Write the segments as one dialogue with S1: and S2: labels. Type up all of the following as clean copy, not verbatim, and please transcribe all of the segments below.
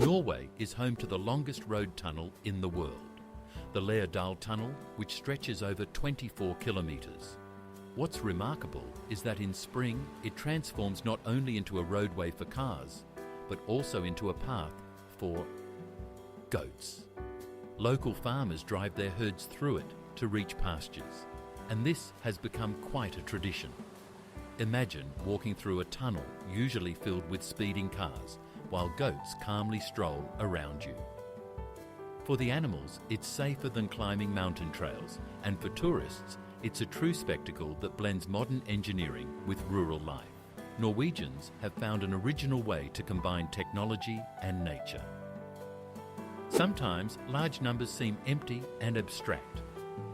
S1: Norway is home to the longest road tunnel in the world, the Lærdal Tunnel, which stretches over 24 kilometres. What's remarkable is that in spring it transforms not only into a roadway for cars, but also into a path for goats. Local farmers drive their herds through it to reach pastures, and this has become quite a tradition. Imagine walking through a tunnel usually filled with speeding cars, while goats calmly stroll around you. For the animals, it's safer than climbing mountain trails, and for tourists, it's a true spectacle that blends modern engineering with rural life. Norwegians have found an original way to combine technology and nature. Sometimes large numbers seem empty and abstract,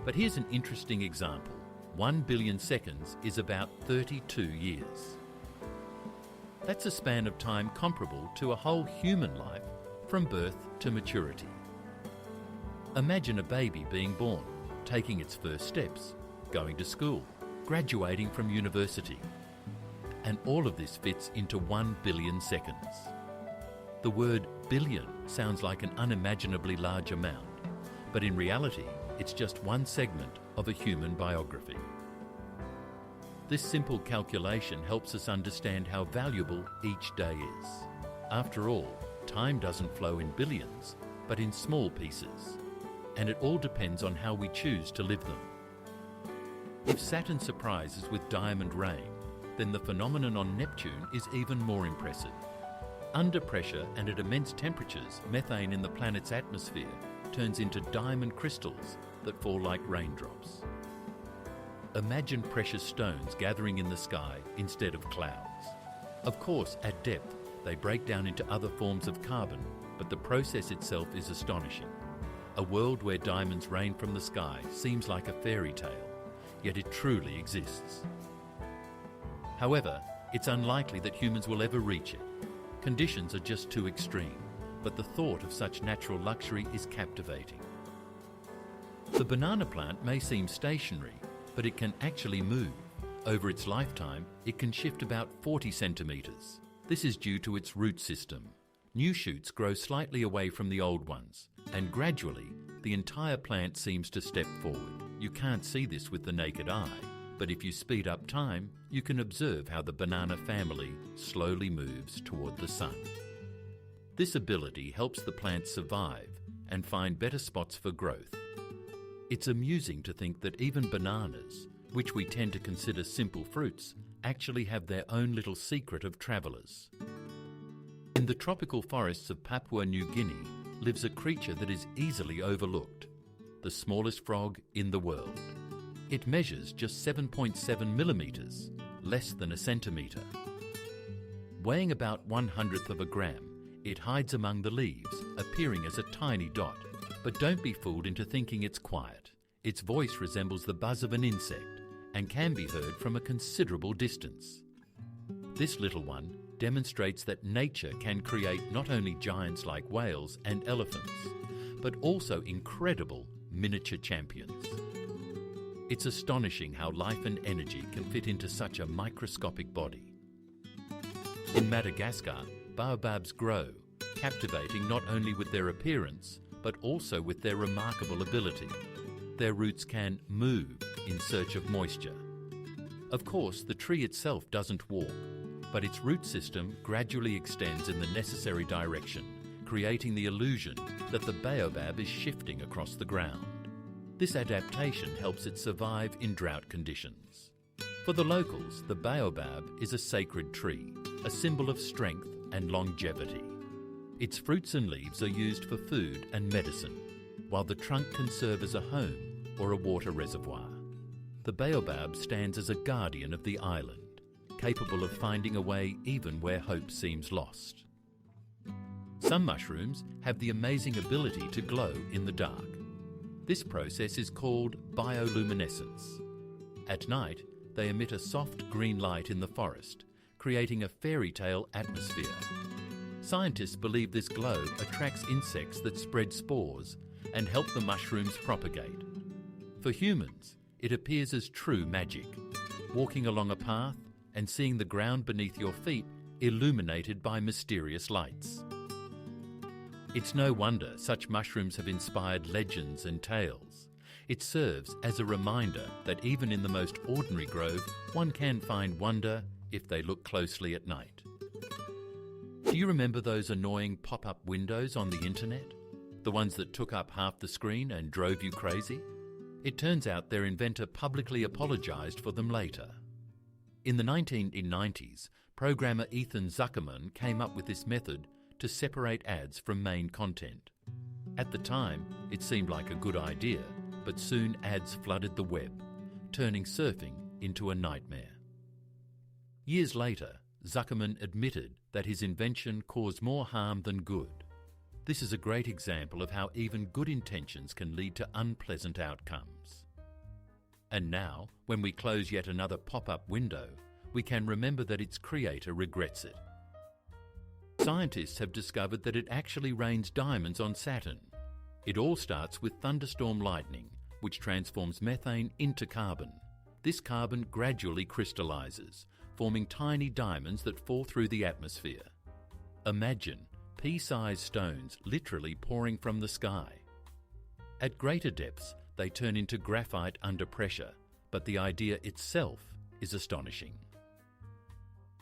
S1: but here's an interesting example. 1 billion seconds is about 32 years. That's a span of time comparable to a whole human life from birth to maturity. Imagine a baby being born, taking its first steps, going to school, graduating from university. And all of this fits into 1 billion seconds. The word billion sounds like an unimaginably large amount, but in reality, it's just one segment of a human biography. This simple calculation helps us understand how valuable each day is. After all, time doesn't flow in billions, but in small pieces, and it all depends on how we choose to live them. If Saturn surprises with diamond rain, then the phenomenon on Neptune is even more impressive. Under pressure and at immense temperatures, methane in the planet's atmosphere turns into diamond crystals that fall like raindrops. Imagine precious stones gathering in the sky instead of clouds. Of course, at depth, they break down into other forms of carbon, but the process itself is astonishing. A world where diamonds rain from the sky seems like a fairy tale, yet it truly exists. However, it's unlikely that humans will ever reach it. Conditions are just too extreme, but the thought of such natural luxury is captivating. The banana plant may seem stationary, but it can actually move. Over its lifetime, it can shift about 40 centimetres. This is due to its root system. New shoots grow slightly away from the old ones, and gradually, the entire plant seems to step forward. You can't see this with the naked eye, but if you speed up time, you can observe how the banana family slowly moves toward the sun. This ability helps the plant survive and find better spots for growth. It's amusing to think that even bananas, which we tend to consider simple fruits, actually have their own little secret of travellers. In the tropical forests of Papua New Guinea lives a creature that is easily overlooked, the smallest frog in the world. It measures just 7.7 millimetres, less than a centimetre. Weighing about 1/100th of a gram, it hides among the leaves, appearing as a tiny dot. But don't be fooled into thinking it's quiet. Its voice resembles the buzz of an insect and can be heard from a considerable distance. This little one demonstrates that nature can create not only giants like whales and elephants, but also incredible miniature champions. It's astonishing how life and energy can fit into such a microscopic body. In Madagascar, baobabs grow, captivating not only with their appearance, but also with their remarkable ability. Their roots can move in search of moisture. Of course, the tree itself doesn't walk, but its root system gradually extends in the necessary direction, creating the illusion that the baobab is shifting across the ground. This adaptation helps it survive in drought conditions. For the locals, the baobab is a sacred tree, a symbol of strength and longevity. Its fruits and leaves are used for food and medicine, while the trunk can serve as a home or a water reservoir. The baobab stands as a guardian of the island, capable of finding a way even where hope seems lost. Some mushrooms have the amazing ability to glow in the dark. This process is called bioluminescence. At night, they emit a soft green light in the forest, creating a fairy tale atmosphere. Scientists believe this glow attracts insects that spread spores and help the mushrooms propagate. For humans, it appears as true magic, walking along a path and seeing the ground beneath your feet illuminated by mysterious lights. It's no wonder such mushrooms have inspired legends and tales. It serves as a reminder that even in the most ordinary grove, one can find wonder if they look closely at night. Do you remember those annoying pop-up windows on the internet? The ones that took up half the screen and drove you crazy? It turns out their inventor publicly apologised for them later. In the 1990s, programmer Ethan Zuckerman came up with this method to separate ads from main content. At the time, it seemed like a good idea, but soon ads flooded the web, turning surfing into a nightmare. Years later, Zuckerman admitted that his invention caused more harm than good. This is a great example of how even good intentions can lead to unpleasant outcomes. And now, when we close yet another pop-up window, we can remember that its creator regrets it. Scientists have discovered that it actually rains diamonds on Saturn. It all starts with thunderstorm lightning, which transforms methane into carbon. This carbon gradually crystallizes, forming tiny diamonds that fall through the atmosphere. Imagine pea-sized stones literally pouring from the sky. At greater depths, they turn into graphite under pressure, but the idea itself is astonishing.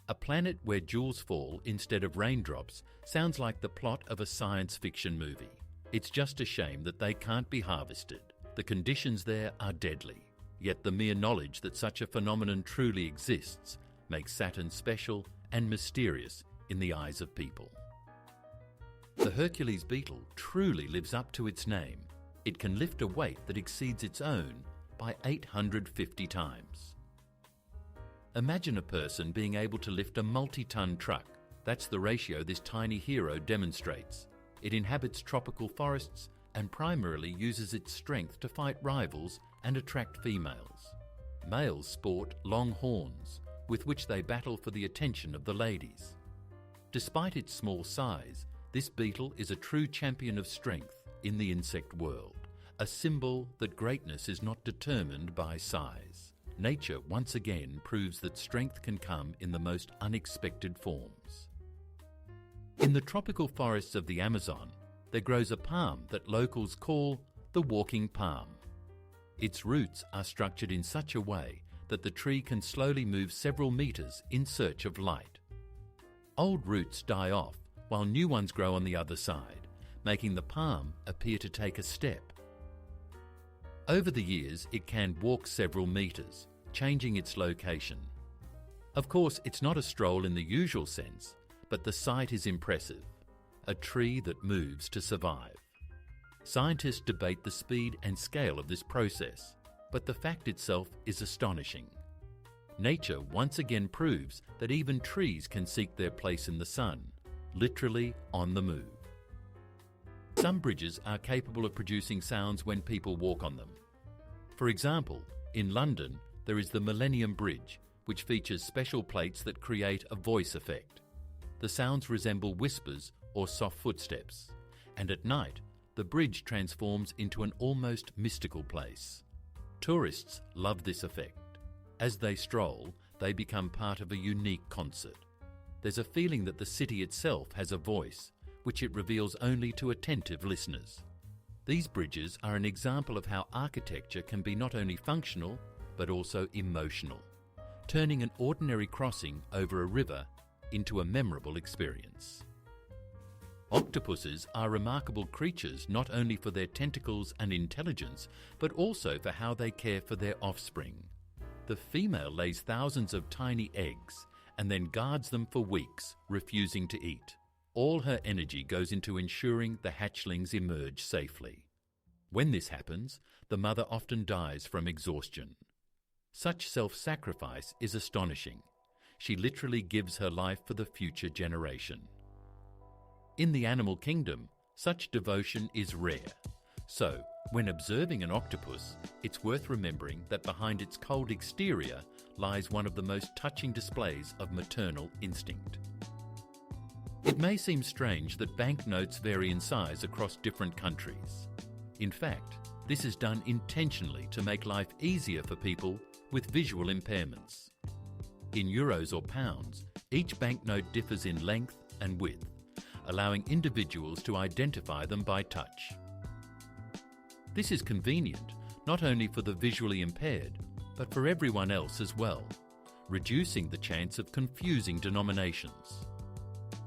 S1: A planet where jewels fall instead of raindrops sounds like the plot of a science fiction movie. It's just a shame that they can't be harvested. The conditions there are deadly. Yet the mere knowledge that such a phenomenon truly exists makes Saturn special and mysterious in the eyes of people. The Hercules beetle truly lives up to its name. It can lift a weight that exceeds its own by 850 times. Imagine a person being able to lift a multi-ton truck. That's the ratio this tiny hero demonstrates. It inhabits tropical forests and primarily uses its strength to fight rivals and attract females. Males sport long horns, with which they battle for the attention of the ladies. Despite its small size, this beetle is a true champion of strength in the insect world, a symbol that greatness is not determined by size. Nature once again proves that strength can come in the most unexpected forms. In the tropical forests of the Amazon, there grows a palm that locals call the walking palm. Its roots are structured in such a way that the tree can slowly move several meters in search of light. Old roots die off while new ones grow on the other side, making the palm appear to take a step. Over the years, it can walk several meters, changing its location. Of course, it's not a stroll in the usual sense, but the sight is impressive. A tree that moves to survive. Scientists debate the speed and scale of this process, but the fact itself is astonishing. Nature once again proves that even trees can seek their place in the sun, literally on the move. Some bridges are capable of producing sounds when people walk on them. For example, in London, there is the Millennium Bridge, which features special plates that create a voice effect. The sounds resemble whispers or soft footsteps, and at night, the bridge transforms into an almost mystical place. Tourists love this effect. As they stroll, they become part of a unique concert. There's a feeling that the city itself has a voice, which it reveals only to attentive listeners. These bridges are an example of how architecture can be not only functional, but also emotional, turning an ordinary crossing over a river into a memorable experience. Octopuses are remarkable creatures not only for their tentacles and intelligence, but also for how they care for their offspring. The female lays thousands of tiny eggs and then guards them for weeks, refusing to eat. All her energy goes into ensuring the hatchlings emerge safely. When this happens, the mother often dies from exhaustion. Such self-sacrifice is astonishing. She literally gives her life for the future generation. In the animal kingdom, such devotion is rare. So, when observing an octopus, it's worth remembering that behind its cold exterior lies one of the most touching displays of maternal instinct. It may seem strange that banknotes vary in size across different countries. In fact, this is done intentionally to make life easier for people with visual impairments. In euros or pounds, each banknote differs in length and width. allowing individuals to identify them by touch. This is convenient not only for the visually impaired, but for everyone else as well, reducing the chance of confusing denominations.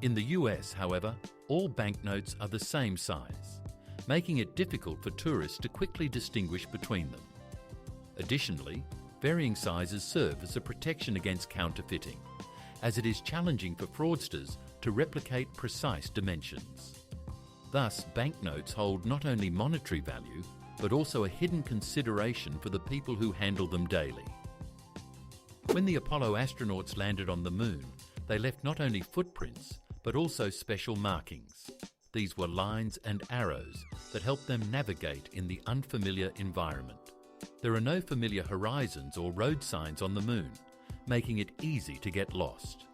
S1: In the US, however, all banknotes are the same size, making it difficult for tourists to quickly distinguish between them. Additionally, varying sizes serve as a protection against counterfeiting, as it is challenging for fraudsters to replicate precise dimensions. Thus, banknotes hold not only monetary value, but also a hidden consideration for the people who handle them daily. When the Apollo astronauts landed on the Moon, they left not only footprints, but also special markings. These were lines and arrows that helped them navigate in the unfamiliar environment. There are no familiar horizons or road signs on the Moon, making it easy to get lost.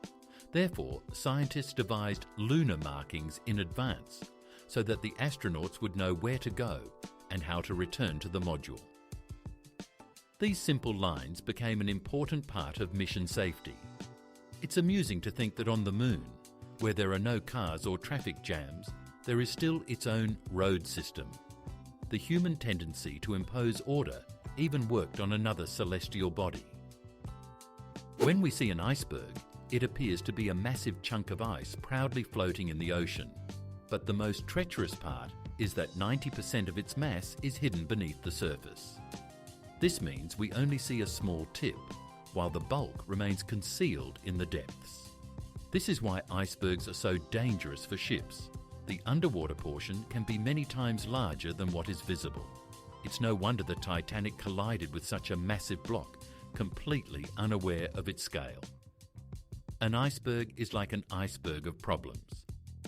S1: Therefore, scientists devised lunar markings in advance so that the astronauts would know where to go and how to return to the module. These simple lines became an important part of mission safety. It's amusing to think that on the Moon, where there are no cars or traffic jams, there is still its own road system. The human tendency to impose order even worked on another celestial body. When we see an iceberg, it appears to be a massive chunk of ice proudly floating in the ocean. But the most treacherous part is that 90% of its mass is hidden beneath the surface. This means we only see a small tip, while the bulk remains concealed in the depths. This is why icebergs are so dangerous for ships. The underwater portion can be many times larger than what is visible. It's no wonder the Titanic collided with such a massive block, completely unaware of its scale. An iceberg is like an iceberg of problems.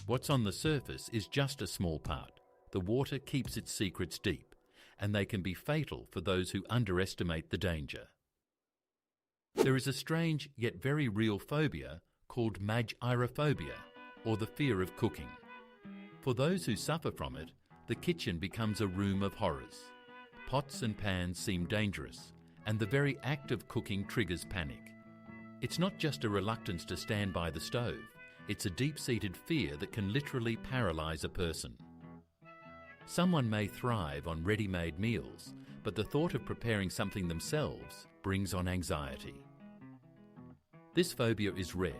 S1: What's on the surface is just a small part. The water keeps its secrets deep, and they can be fatal for those who underestimate the danger. There is a strange yet very real phobia called mageirophobia, or the fear of cooking. For those who suffer from it, the kitchen becomes a room of horrors. Pots and pans seem dangerous, and the very act of cooking triggers panic. It's not just a reluctance to stand by the stove, it's a deep-seated fear that can literally paralyze a person. Someone may thrive on ready-made meals, but the thought of preparing something themselves brings on anxiety. This phobia is rare,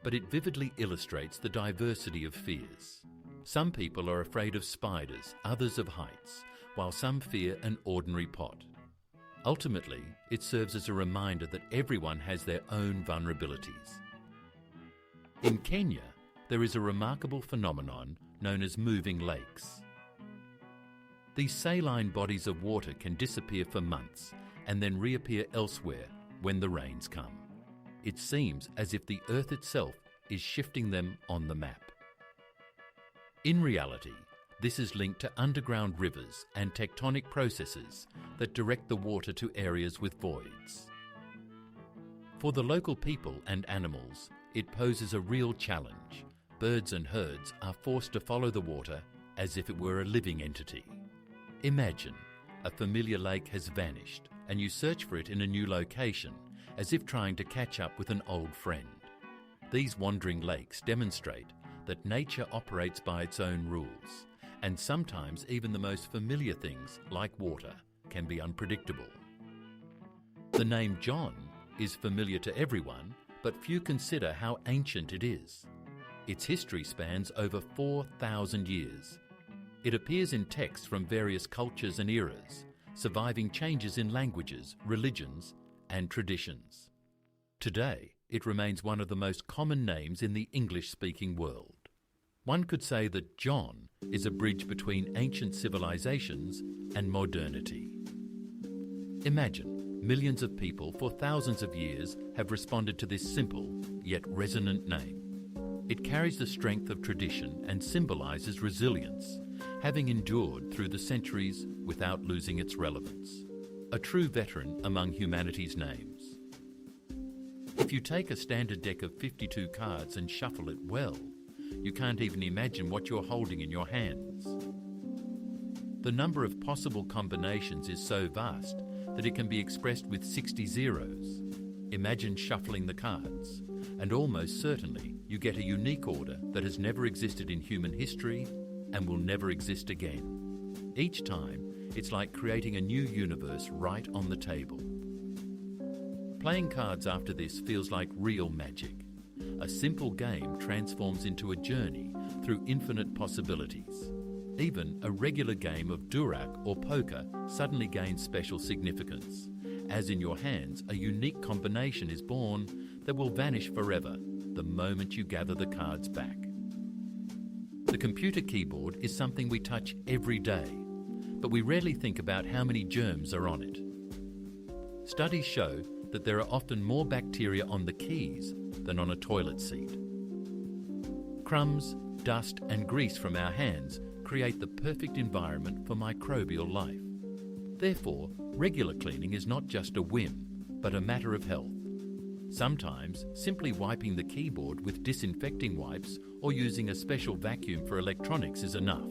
S1: but it vividly illustrates the diversity of fears. Some people are afraid of spiders, others of heights, while some fear an ordinary pot. Ultimately, it serves as a reminder that everyone has their own vulnerabilities. In Kenya, there is a remarkable phenomenon known as moving lakes. These saline bodies of water can disappear for months and then reappear elsewhere when the rains come. It seems as if the Earth itself is shifting them on the map. In reality, this is linked to underground rivers and tectonic processes that direct the water to areas with voids. For the local people and animals, it poses a real challenge. Birds and herds are forced to follow the water as if it were a living entity. Imagine a familiar lake has vanished and you search for it in a new location, as if trying to catch up with an old friend. These wandering lakes demonstrate that nature operates by its own rules, and sometimes even the most familiar things, like water, can be unpredictable. The name John is familiar to everyone, but few consider how ancient it is. Its history spans over 4,000 years. It appears in texts from various cultures and eras, surviving changes in languages, religions, and traditions. Today, it remains one of the most common names in the English-speaking world. One could say that John is a bridge between ancient civilizations and modernity. Imagine, millions of people for thousands of years have responded to this simple yet resonant name. It carries the strength of tradition and symbolizes resilience, having endured through the centuries without losing its relevance. A true veteran among humanity's names. If you take a standard deck of 52 cards and shuffle it well, you can't even imagine what you're holding in your hands. The number of possible combinations is so vast that it can be expressed with 60 zeros. Imagine shuffling the cards, and almost certainly you get a unique order that has never existed in human history and will never exist again. Each time, it's like creating a new universe right on the table. Playing cards after this feels like real magic. A simple game transforms into a journey through infinite possibilities. Even a regular game of Durac or poker suddenly gains special significance, as in your hands a unique combination is born that will vanish forever the moment you gather the cards back. The computer keyboard is something we touch every day, but we rarely think about how many germs are on it. Studies show that there are often more bacteria on the keys than on a toilet seat. Crumbs, dust and grease from our hands create the perfect environment for microbial life. Therefore, regular cleaning is not just a whim, but a matter of health. Sometimes, simply wiping the keyboard with disinfecting wipes or using a special vacuum for electronics is enough.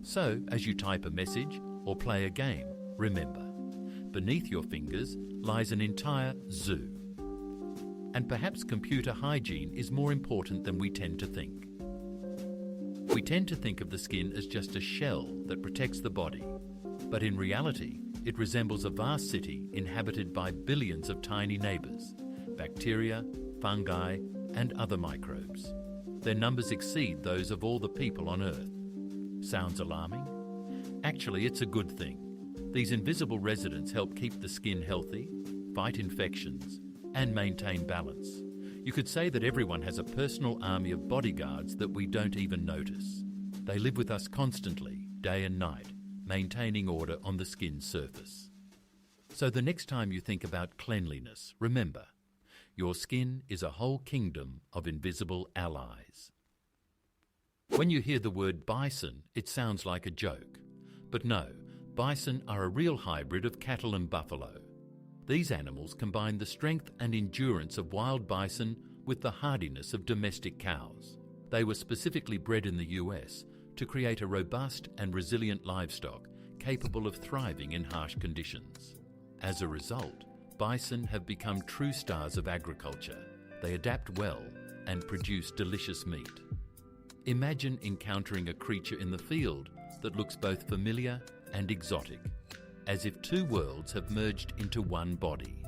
S1: So, as you type a message or play a game, remember, beneath your fingers lies an entire zoo. And perhaps computer hygiene is more important than we tend to think. We tend to think of the skin as just a shell that protects the body, but in reality, it resembles a vast city inhabited by billions of tiny neighbours, bacteria, fungi, and other microbes. Their numbers exceed those of all the people on Earth. Sounds alarming? Actually, it's a good thing. These invisible residents help keep the skin healthy, fight infections, and maintain balance. You could say that everyone has a personal army of bodyguards that we don't even notice. They live with us constantly, day and night, maintaining order on the skin's surface. So the next time you think about cleanliness, remember, your skin is a whole kingdom of invisible allies. When you hear the word bison, it sounds like a joke. But no, bison are a real hybrid of cattle and buffalo. These animals combine the strength and endurance of wild bison with the hardiness of domestic cows. They were specifically bred in the US to create a robust and resilient livestock capable of thriving in harsh conditions. As a result, bison have become true stars of agriculture. They adapt well and produce delicious meat. Imagine encountering a creature in the field that looks both familiar and exotic, as if two worlds have merged into one body.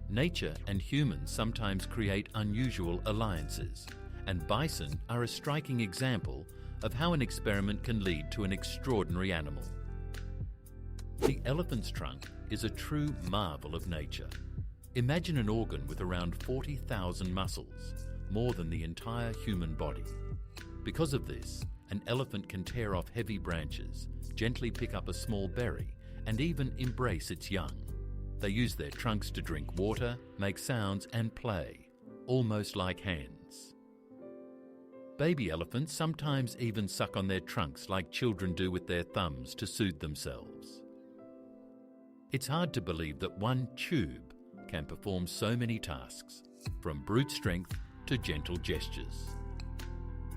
S1: Nature and humans sometimes create unusual alliances, and bison are a striking example of how an experiment can lead to an extraordinary animal. The elephant's trunk is a true marvel of nature. Imagine an organ with around 40,000 muscles, more than the entire human body. Because of this, an elephant can tear off heavy branches, gently pick up a small berry, and even embrace its young. They use their trunks to drink water, make sounds, and play, almost like hands. Baby elephants sometimes even suck on their trunks like children do with their thumbs to soothe themselves. It's hard to believe that one tube can perform so many tasks, from brute strength to gentle gestures.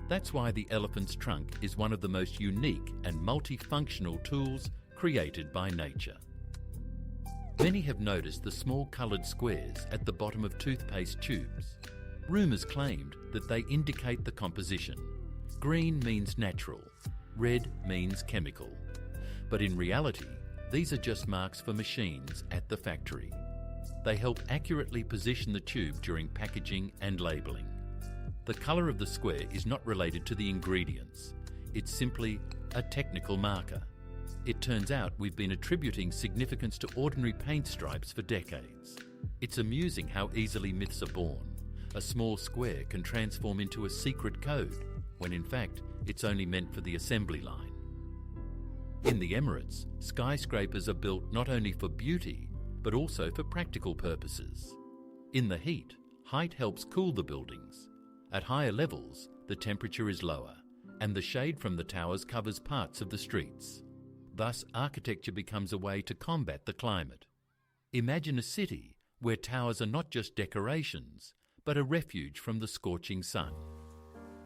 S1: That's why the elephant's trunk is one of the most unique and multifunctional tools created by nature. Many have noticed the small coloured squares at the bottom of toothpaste tubes. Rumours claimed that they indicate the composition. Green means natural, red means chemical. But in reality, these are just marks for machines at the factory. They help accurately position the tube during packaging and labelling. The colour of the square is not related to the ingredients. It's simply a technical marker. It turns out we've been attributing significance to ordinary paint stripes for decades. It's amusing how easily myths are born. A small square can transform into a secret code, when in fact it's only meant for the assembly line. In the Emirates, skyscrapers are built not only for beauty, but also for practical purposes. In the heat, height helps cool the buildings. At higher levels, the temperature is lower, and the shade from the towers covers parts of the streets. Thus, architecture becomes a way to combat the climate. Imagine a city where towers are not just decorations, but a refuge from the scorching sun.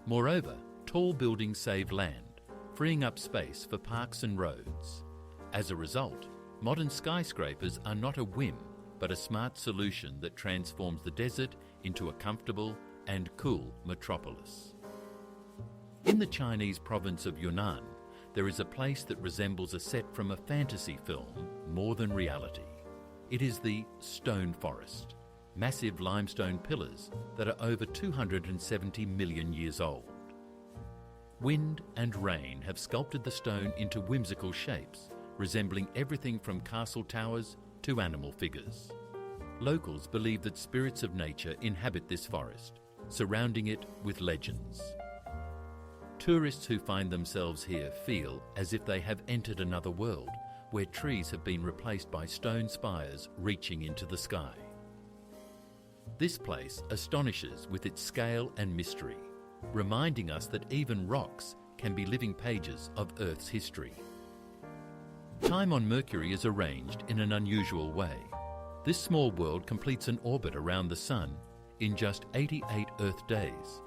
S1: Moreover, tall buildings save land, freeing up space for parks and roads. As a result, modern skyscrapers are not a whim, but a smart solution that transforms the desert into a comfortable, and cool metropolis. In the Chinese province of Yunnan, there is a place that resembles a set from a fantasy film more than reality. It is the Stone Forest, massive limestone pillars that are over 270 million years old. Wind and rain have sculpted the stone into whimsical shapes, resembling everything from castle towers to animal figures. Locals believe that spirits of nature inhabit this forest, surrounding it with legends. Tourists who find themselves here feel as if they have entered another world, where trees have been replaced by stone spires reaching into the sky. This place astonishes with its scale and mystery, reminding us that even rocks can be living pages of Earth's history. Time on Mercury is arranged in an unusual way. This small world completes an orbit around the Sun in just 88 Earth days,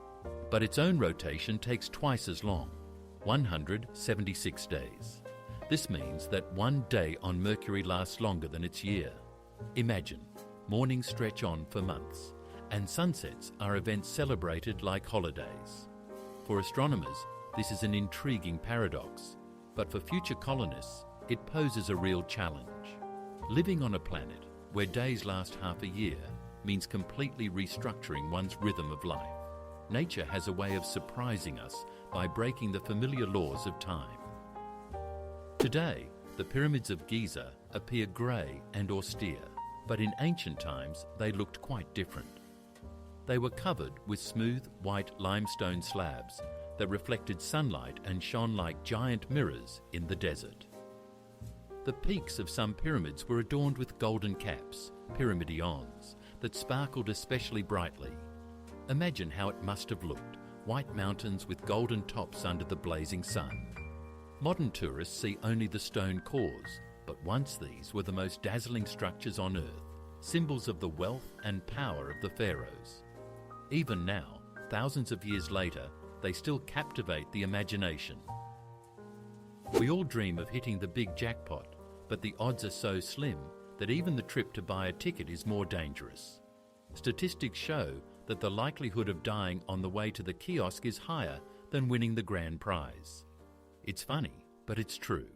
S1: but its own rotation takes twice as long, 176 days. This means that one day on Mercury lasts longer than its year. Imagine, mornings stretch on for months, and sunsets are events celebrated like holidays. For astronomers, this is an intriguing paradox, but for future colonists, it poses a real challenge. Living on a planet where days last half a year means completely restructuring one's rhythm of life. Nature has a way of surprising us by breaking the familiar laws of time. Today, the pyramids of Giza appear grey and austere, but in ancient times they looked quite different. They were covered with smooth white limestone slabs that reflected sunlight and shone like giant mirrors in the desert. The peaks of some pyramids were adorned with golden caps, pyramidions, that sparkled especially brightly. Imagine how it must have looked, white mountains with golden tops under the blazing sun. Modern tourists see only the stone cores, but once these were the most dazzling structures on Earth, symbols of the wealth and power of the pharaohs. Even now, thousands of years later, they still captivate the imagination. We all dream of hitting the big jackpot, but the odds are so slim that even the trip to buy a ticket is more dangerous. Statistics show that the likelihood of dying on the way to the kiosk is higher than winning the grand prize. It's funny, but it's true.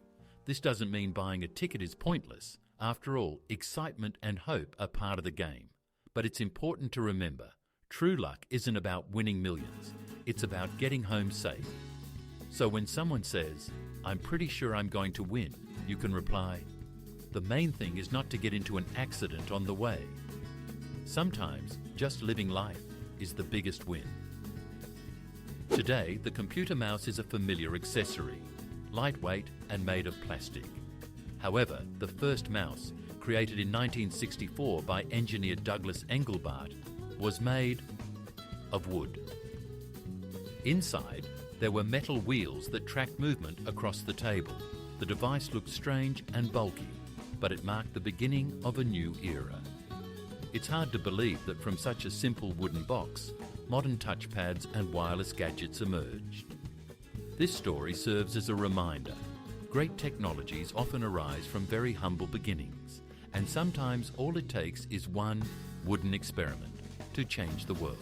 S1: This doesn't mean buying a ticket is pointless. After all, excitement and hope are part of the game. But it's important to remember, true luck isn't about winning millions. It's about getting home safe. So when someone says, "I'm pretty sure I'm going to win," you can reply, "The main thing is not to get into an accident on the way." Sometimes, just living life is the biggest win. Today, the computer mouse is a familiar accessory, lightweight and made of plastic. However, the first mouse, created in 1964 by engineer Douglas Engelbart, was made of wood. Inside, there were metal wheels that tracked movement across the table. The device looked strange and bulky, but it marked the beginning of a new era. It's hard to believe that from such a simple wooden box, modern touchpads and wireless gadgets emerged. This story serves as a reminder. Great technologies often arise from very humble beginnings, and sometimes all it takes is one wooden experiment to change the world.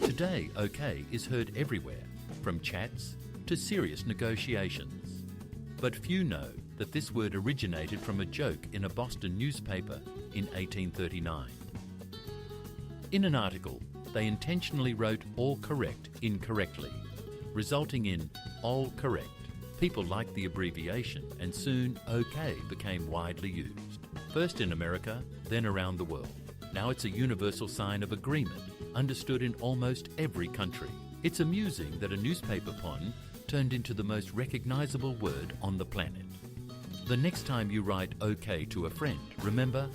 S1: Today, OK is heard everywhere, from chats to serious negotiations. But few know that this word originated from a joke in a Boston newspaper in 1839. In an article, they intentionally wrote "all correct" incorrectly, resulting in "all correct." People liked the abbreviation, and soon OK became widely used. First in America, then around the world. Now it's a universal sign of agreement, understood in almost every country. It's amusing that a newspaper pun turned into the most recognizable word on the planet. The next time you write OK to a friend, remember,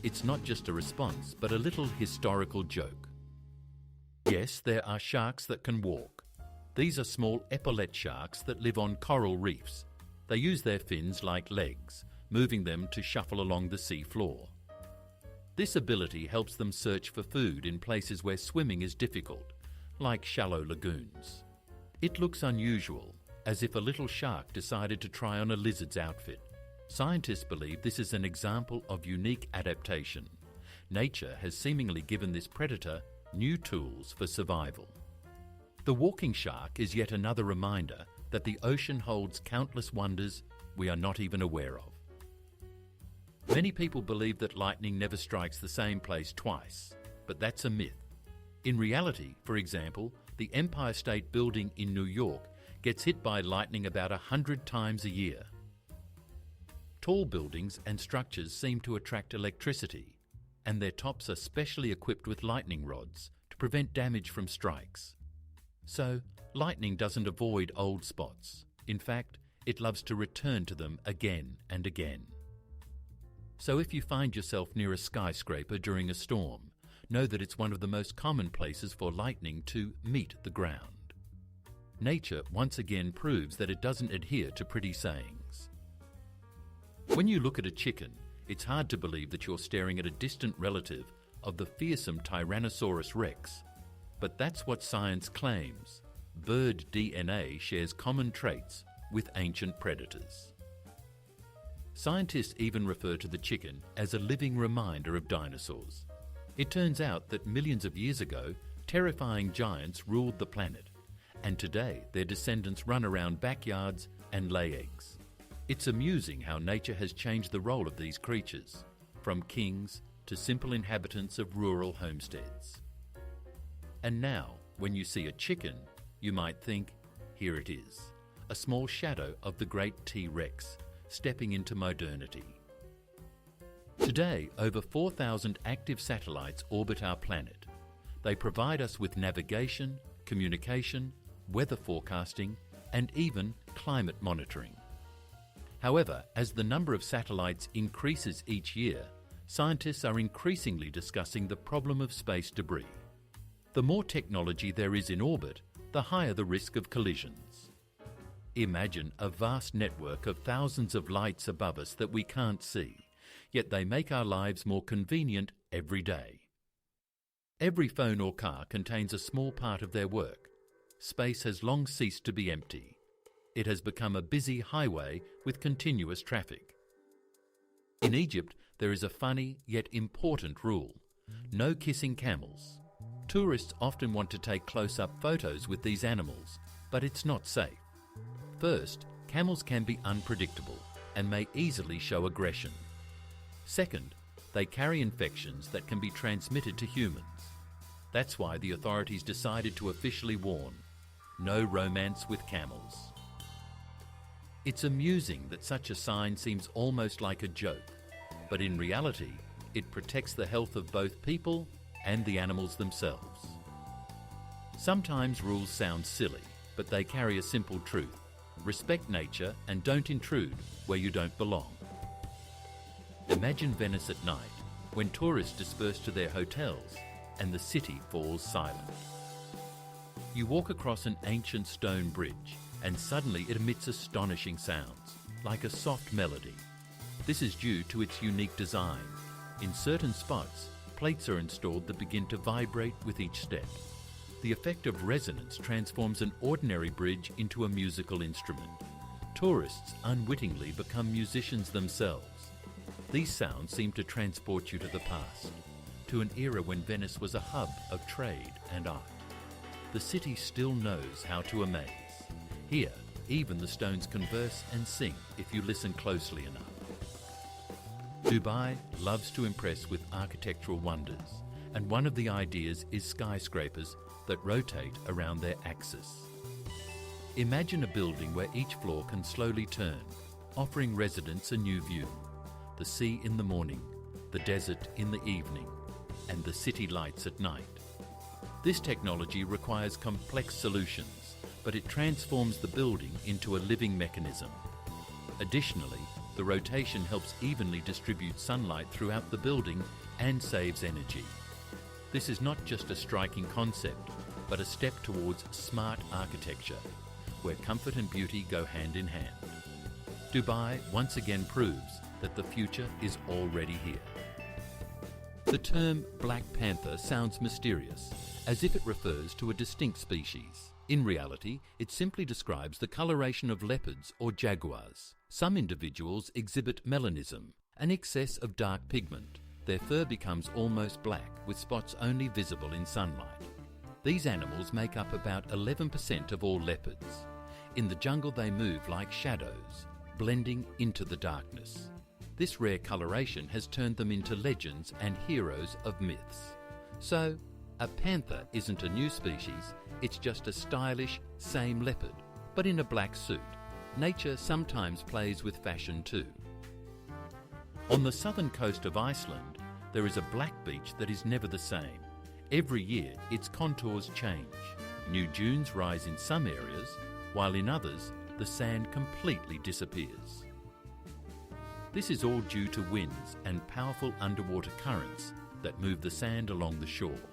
S1: it's not just a response, but a little historical joke. Yes, there are sharks that can walk. These are small epaulette sharks that live on coral reefs. They use their fins like legs, moving them to shuffle along the sea floor. This ability helps them search for food in places where swimming is difficult, like shallow lagoons. It looks unusual, as if a little shark decided to try on a lizard's outfit. Scientists believe this is an example of unique adaptation. Nature has seemingly given this predator new tools for survival. The walking shark is yet another reminder that the ocean holds countless wonders we are not even aware of. Many people believe that lightning never strikes the same place twice, but that's a myth. In reality, for example, the Empire State Building in New York gets hit by lightning about 100 times a year. Tall buildings and structures seem to attract electricity, and their tops are specially equipped with lightning rods to prevent damage from strikes. So, lightning doesn't avoid old spots. In fact, it loves to return to them again and again. So if you find yourself near a skyscraper during a storm, know that it's one of the most common places for lightning to meet the ground. Nature once again proves that it doesn't adhere to pretty sayings. When you look at a chicken, it's hard to believe that you're staring at a distant relative of the fearsome Tyrannosaurus rex. But that's what science claims. Bird DNA shares common traits with ancient predators. Scientists even refer to the chicken as a living reminder of dinosaurs. It turns out that millions of years ago, terrifying giants ruled the planet, and today their descendants run around backyards and lay eggs. It's amusing how nature has changed the role of these creatures, from kings to simple inhabitants of rural homesteads. And now, when you see a chicken, you might think, here it is, a small shadow of the great T-Rex, stepping into modernity. Today, over 4,000 active satellites orbit our planet. They provide us with navigation, communication, weather forecasting, and even climate monitoring. However, as the number of satellites increases each year, scientists are increasingly discussing the problem of space debris. The more technology there is in orbit, the higher the risk of collisions. Imagine a vast network of thousands of lights above us that we can't see, yet they make our lives more convenient every day. Every phone or car contains a small part of their work. Space has long ceased to be empty. It has become a busy highway with continuous traffic. In Egypt, there is a funny yet important rule: no kissing camels. Tourists often want to take close-up photos with these animals, but it's not safe. First, camels can be unpredictable and may easily show aggression. Second, they carry infections that can be transmitted to humans. That's why the authorities decided to officially warn: no romance with camels. It's amusing that such a sign seems almost like a joke, but in reality, it protects the health of both people and the animals themselves. Sometimes rules sound silly, but they carry a simple truth: respect nature and don't intrude where you don't belong. Imagine Venice at night, when tourists disperse to their hotels and the city falls silent. You walk across an ancient stone bridge, and suddenly it emits astonishing sounds, like a soft melody. This is due to its unique design. In certain spots, plates are installed that begin to vibrate with each step. The effect of resonance transforms an ordinary bridge into a musical instrument. Tourists unwittingly become musicians themselves. These sounds seem to transport you to the past, to an era when Venice was a hub of trade and art. The city still knows how to amaze. Here, even the stones converse and sing if you listen closely enough. Dubai loves to impress with architectural wonders, and one of the ideas is skyscrapers that rotate around their axis. Imagine a building where each floor can slowly turn, offering residents a new view: the sea in the morning, the desert in the evening, and the city lights at night. This technology requires complex solutions, but it transforms the building into a living mechanism. Additionally, the rotation helps evenly distribute sunlight throughout the building and saves energy. This is not just a striking concept, but a step towards smart architecture, where comfort and beauty go hand in hand. Dubai once again proves that the future is already here. The term Black Panther sounds mysterious, as if it refers to a distinct species. In reality, it simply describes the coloration of leopards or jaguars. Some individuals exhibit melanism, an excess of dark pigment. their fur becomes almost black with spots only visible in sunlight. These animals make up about 11% of all leopards. In the jungle they move like shadows, blending into the darkness. This rare coloration has turned them into legends and heroes of myths. So, a panther isn't a new species, it's just a stylish, same leopard, but in a black suit. Nature sometimes plays with fashion too. On the southern coast of Iceland, there is a black beach that is never the same. Every year, its contours change. New dunes rise in some areas, while in others, the sand completely disappears. This is all due to winds and powerful underwater currents that move the sand along the shore.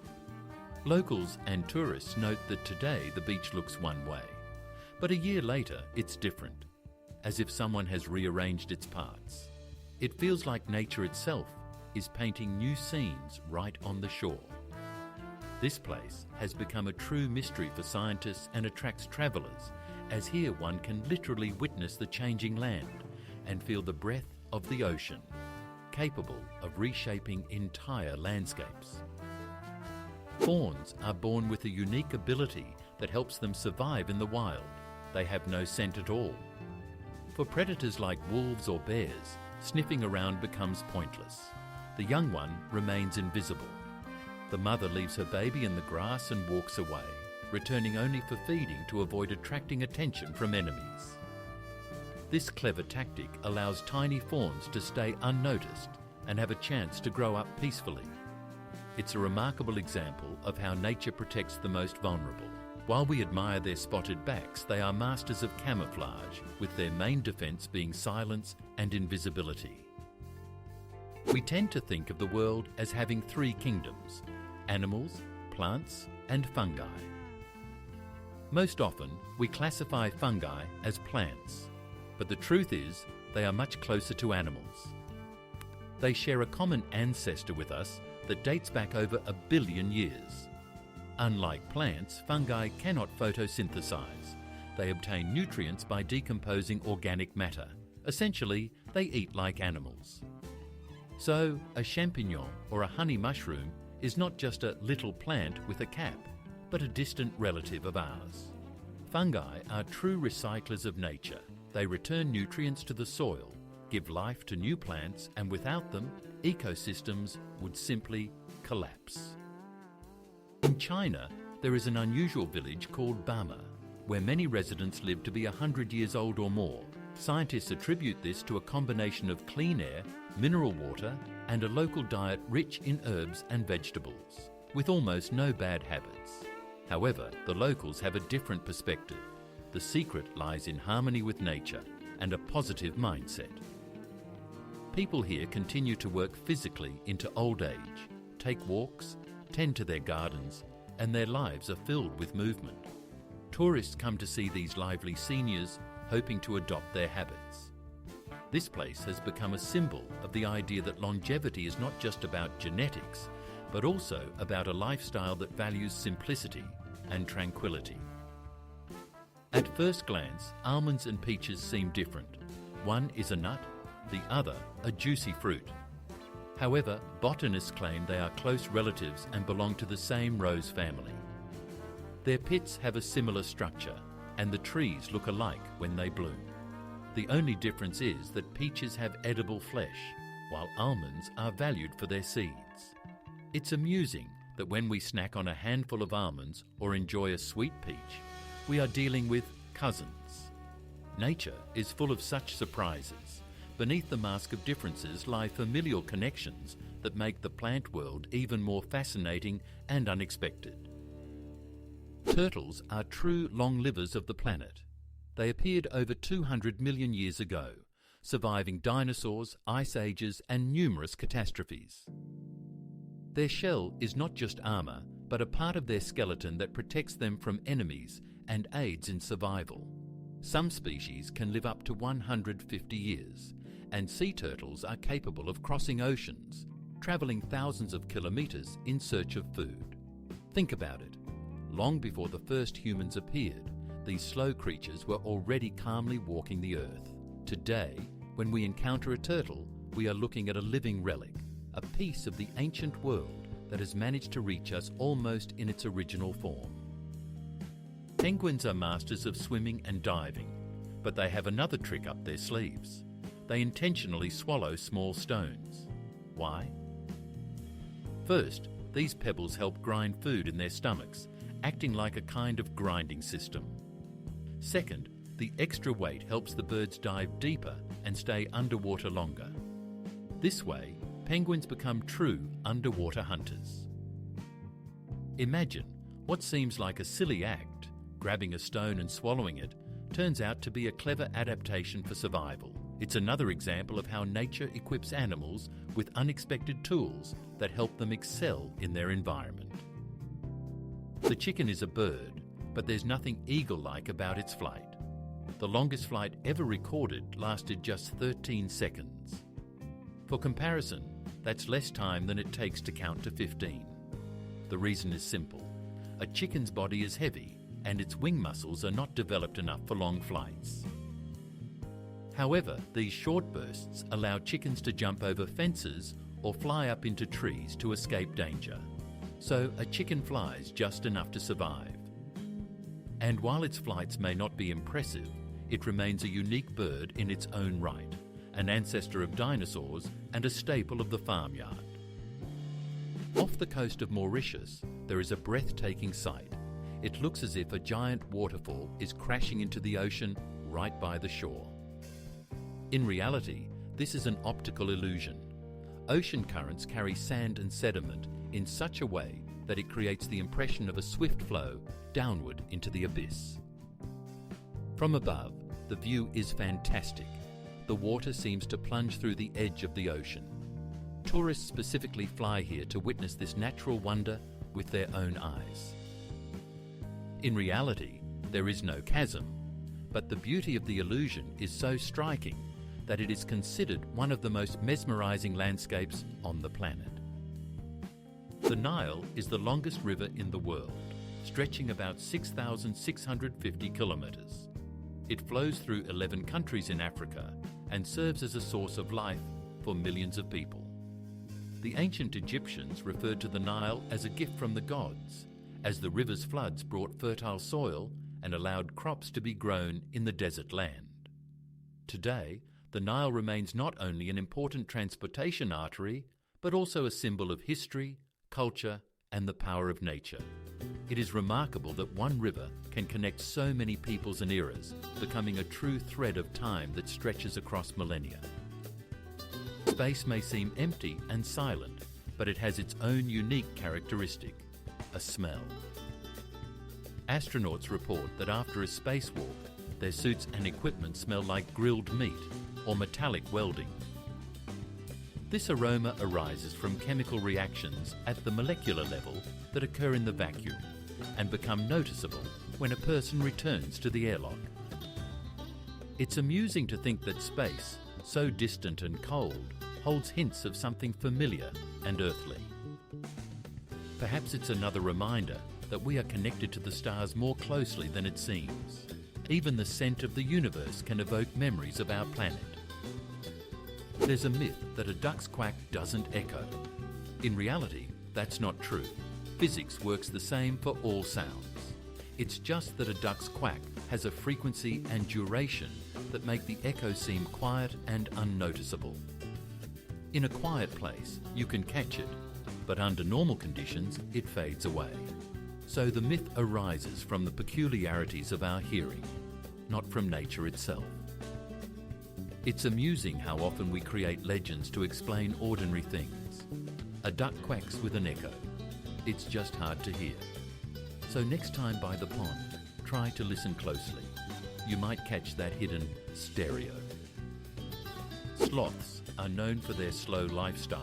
S1: Locals and tourists note that today the beach looks one way, but a year later it's different, as if someone has rearranged its parts. It feels like nature itself is painting new scenes right on the shore. This place has become a true mystery for scientists and attracts travellers, as here one can literally witness the changing land and feel the breath of the ocean, capable of reshaping entire landscapes. Fawns are born with a unique ability that helps them survive in the wild. They have no scent at all. For predators like wolves or bears, sniffing around becomes pointless. The young one remains invisible. The mother leaves her baby in the grass and walks away, returning only for feeding to avoid attracting attention from enemies. This clever tactic allows tiny fawns to stay unnoticed and have a chance to grow up peacefully. It's a remarkable example of how nature protects the most vulnerable. While we admire their spotted backs, they are masters of camouflage, with their main defense being silence and invisibility. We tend to think of the world as having three kingdoms: animals, plants, and fungi. Most often, we classify fungi as plants, but the truth is they are much closer to animals. They share a common ancestor with us that dates back over 1 billion years. Unlike plants, fungi cannot photosynthesize. They obtain nutrients by decomposing organic matter. Essentially, they eat like animals. So, a champignon or a honey mushroom is not just a little plant with a cap, but a distant relative of ours. Fungi are true recyclers of nature. They return nutrients to the soil, give life to new plants, and without them, ecosystems would simply collapse. In China, there is an unusual village called Bama, where many residents live to be 100 years old or more. Scientists attribute this to a combination of clean air, mineral water, and a local diet rich in herbs and vegetables, with almost no bad habits. However, the locals have a different perspective. The secret lies in harmony with nature and a positive mindset. People here continue to work physically into old age, take walks, tend to their gardens, and their lives are filled with movement. Tourists come to see these lively seniors, hoping to adopt their habits. This place has become a symbol of the idea that longevity is not just about genetics, but also about a lifestyle that values simplicity and tranquility. At first glance, almonds and peaches seem different. One is a nut, the other a juicy fruit. However, botanists claim they are close relatives and belong to the same rose family. Their pits have a similar structure, and the trees look alike when they bloom. The only difference is that peaches have edible flesh, while almonds are valued for their seeds. It's amusing that when we snack on a handful of almonds or enjoy a sweet peach, we are dealing with cousins. Nature is full of such surprises. Beneath the mask of differences lie familial connections that make the plant world even more fascinating and unexpected. Turtles are true long livers of the planet. They appeared over 200 million years ago, surviving dinosaurs, ice ages, and numerous catastrophes. Their shell is not just armour, but a part of their skeleton that protects them from enemies and aids in survival. Some species can live up to 150 years, and sea turtles are capable of crossing oceans, travelling thousands of kilometres in search of food. Think about it. Long before the first humans appeared, these slow creatures were already calmly walking the earth. Today, when we encounter a turtle, we are looking at a living relic, a piece of the ancient world that has managed to reach us almost in its original form. Penguins are masters of swimming and diving, but they have another trick up their sleeves. They intentionally swallow small stones. Why? First, these pebbles help grind food in their stomachs, acting like a kind of grinding system. Second, the extra weight helps the birds dive deeper and stay underwater longer. This way, penguins become true underwater hunters. Imagine what seems like a silly act, grabbing a stone and swallowing it, turns out to be a clever adaptation for survival. It's another example of how nature equips animals with unexpected tools that help them excel in their environment. The chicken is a bird, but there's nothing eagle-like about its flight. The longest flight ever recorded lasted just 13 seconds. For comparison, that's less time than it takes to count to 15. The reason is simple. A chicken's body is heavy, and its wing muscles are not developed enough for long flights. However, these short bursts allow chickens to jump over fences or fly up into trees to escape danger. So a chicken flies just enough to survive. And while its flights may not be impressive, it remains a unique bird in its own right, an ancestor of dinosaurs and a staple of the farmyard. Off the coast of Mauritius, there is a breathtaking sight. It looks as if a giant waterfall is crashing into the ocean right by the shore. In reality, this is an optical illusion. Ocean currents carry sand and sediment in such a way that it creates the impression of a swift flow downward into the abyss. From above, the view is fantastic. The water seems to plunge through the edge of the ocean. Tourists specifically fly here to witness this natural wonder with their own eyes. In reality, there is no chasm, but the beauty of the illusion is so striking that it is considered one of the most mesmerizing landscapes on the planet. The Nile is the longest river in the world, stretching about 6,650 kilometers. It flows through 11 countries in Africa and serves as a source of life for millions of people. The ancient Egyptians referred to the Nile as a gift from the gods, as the river's floods brought fertile soil and allowed crops to be grown in the desert land. Today, the Nile remains not only an important transportation artery, but also a symbol of history, culture, and the power of nature. It is remarkable that one river can connect so many peoples and eras, becoming a true thread of time that stretches across millennia. Space may seem empty and silent, but it has its own unique characteristic: a smell. Astronauts report that after a spacewalk, their suits and equipment smell like grilled meat or metallic welding. This aroma arises from chemical reactions at the molecular level that occur in the vacuum and become noticeable when a person returns to the airlock. It's amusing to think that space, so distant and cold, holds hints of something familiar and earthly. Perhaps it's another reminder that we are connected to the stars more closely than it seems. Even the scent of the universe can evoke memories of our planet. There's a myth that a duck's quack doesn't echo. In reality, that's not true. Physics works the same for all sounds. It's just that a duck's quack has a frequency and duration that make the echo seem quiet and unnoticeable. In a quiet place, you can catch it, but under normal conditions, it fades away. So the myth arises from the peculiarities of our hearing, not from nature itself. It's amusing how often we create legends to explain ordinary things. A duck quacks with an echo. It's just hard to hear. So next time by the pond, try to listen closely. You might catch that hidden stereo. Sloths are known for their slow lifestyle.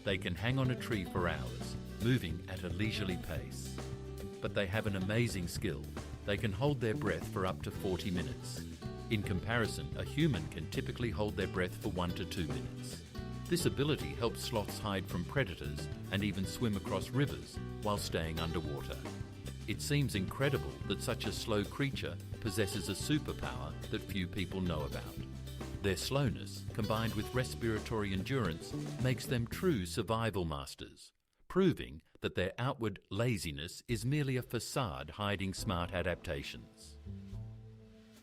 S1: They can hang on a tree for hours, moving at a leisurely pace. But they have an amazing skill. They can hold their breath for up to 40 minutes. In comparison, a human can typically hold their breath for 1 to 2 minutes. This ability helps sloths hide from predators and even swim across rivers while staying underwater. It seems incredible that such a slow creature possesses a superpower that few people know about. Their slowness, combined with respiratory endurance, makes them true survival masters, proving that their outward laziness is merely a facade hiding smart adaptations.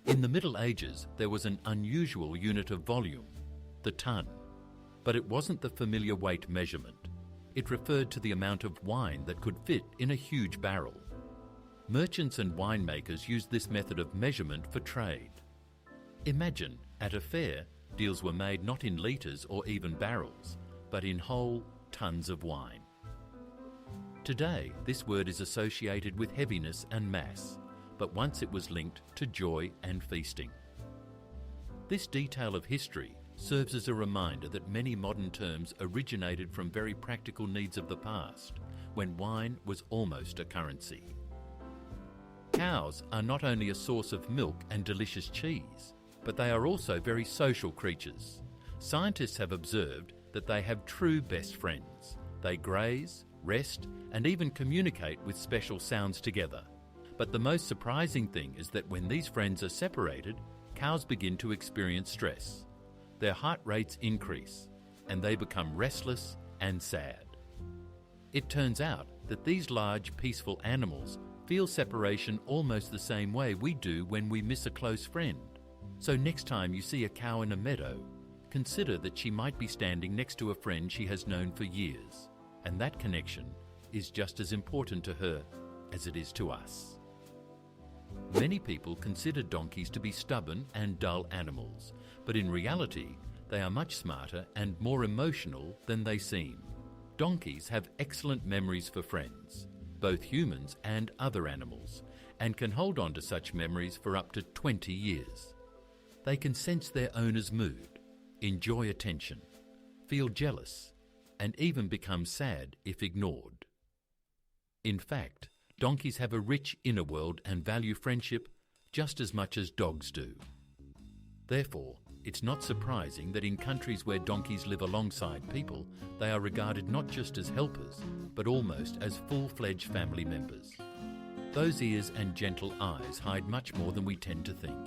S1: In the Middle Ages, there was an unusual unit of volume, the ton, but it wasn't the familiar weight measurement. It referred to the amount of wine that could fit in a huge barrel. Merchants and winemakers used this method of measurement for trade. Imagine, at a fair, deals were made not in litres or even barrels, but in whole tons of wine. Today, this word is associated with heaviness and mass, but once it was linked to joy and feasting. This detail of history serves as a reminder that many modern terms originated from very practical needs of the past, when wine was almost a currency. Cows are not only a source of milk and delicious cheese, but they are also very social creatures. Scientists have observed that they have true best friends. They graze, rest, and even communicate with special sounds together. But the most surprising thing is that when these friends are separated, cows begin to experience stress. Their heart rates increase, and they become restless and sad. It turns out that these large, peaceful animals feel separation almost the same way we do when we miss a close friend. So next time you see a cow in a meadow, consider that she might be standing next to a friend she has known for years, and that connection is just as important to her as it is to us. Many people consider donkeys to be stubborn and dull animals, but in reality, they are much smarter and more emotional than they seem. Donkeys have excellent memories for friends, both humans and other animals, and can hold on to such memories for up to 20 years. They can sense their owner's mood, enjoy attention, feel jealous, and even become sad if ignored. In fact, donkeys have a rich inner world and value friendship just as much as dogs do. Therefore, it's not surprising that in countries where donkeys live alongside people, they are regarded not just as helpers, but almost as full-fledged family members. Those ears and gentle eyes hide much more than we tend to think.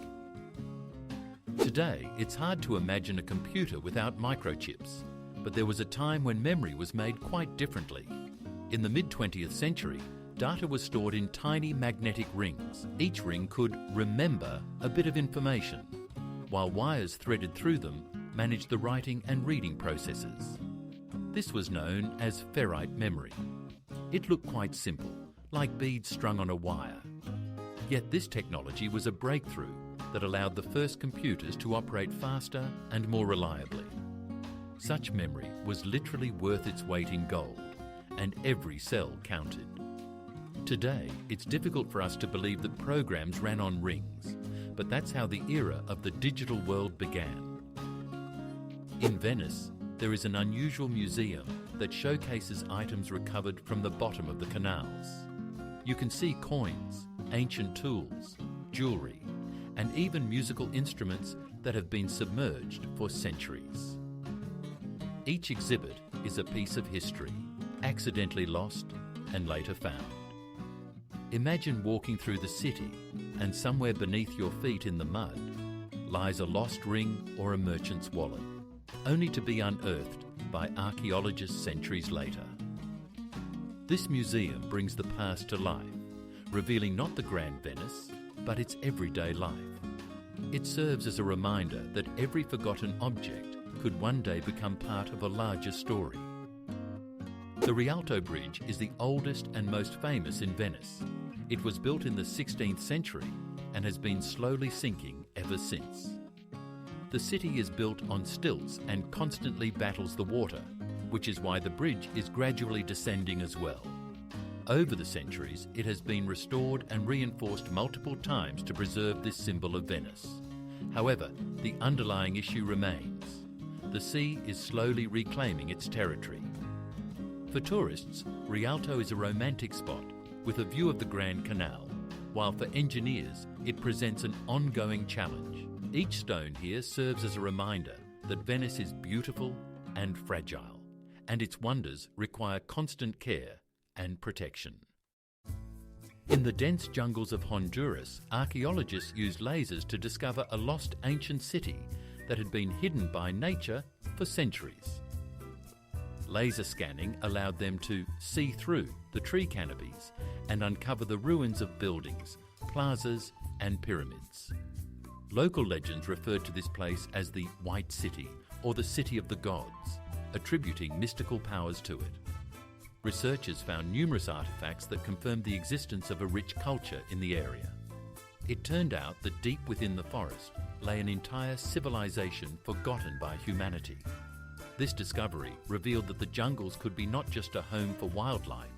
S1: Today, it's hard to imagine a computer without microchips, but there was a time when memory was made quite differently. In the mid-20th century, data was stored in tiny magnetic rings. Each ring could remember a bit of information, while wires threaded through them managed the writing and reading processes. This was known as ferrite memory. It looked quite simple, like beads strung on a wire. Yet this technology was a breakthrough that allowed the first computers to operate faster and more reliably. Such memory was literally worth its weight in gold, and every cell counted. Today, it's difficult for us to believe that programs ran on rings, but that's how the era of the digital world began. In Venice, there is an unusual museum that showcases items recovered from the bottom of the canals. You can see coins, ancient tools, jewellery, and even musical instruments that have been submerged for centuries. Each exhibit is a piece of history, accidentally lost and later found. Imagine walking through the city and somewhere beneath your feet in the mud lies a lost ring or a merchant's wallet, only to be unearthed by archaeologists centuries later. This museum brings the past to life, revealing not the grand Venice, but its everyday life. It serves as a reminder that every forgotten object could one day become part of a larger story. The Rialto Bridge is the oldest and most famous in Venice. It was built in the 16th century and has been slowly sinking ever since. The city is built on stilts and constantly battles the water, which is why the bridge is gradually descending as well. Over the centuries, it has been restored and reinforced multiple times to preserve this symbol of Venice. However, the underlying issue remains. The sea is slowly reclaiming its territory. For tourists, Rialto is a romantic spot with a view of the Grand Canal, while for engineers, it presents an ongoing challenge. Each stone here serves as a reminder that Venice is beautiful and fragile, and its wonders require constant care and protection. In the dense jungles of Honduras, archaeologists used lasers to discover a lost ancient city that had been hidden by nature for centuries. Laser scanning allowed them to see through the tree canopies and uncover the ruins of buildings, plazas and pyramids. Local legends referred to this place as the White City or the City of the Gods, attributing mystical powers to it. Researchers found numerous artefacts that confirmed the existence of a rich culture in the area. It turned out that deep within the forest lay an entire civilization forgotten by humanity. This discovery revealed that the jungles could be not just a home for wildlife,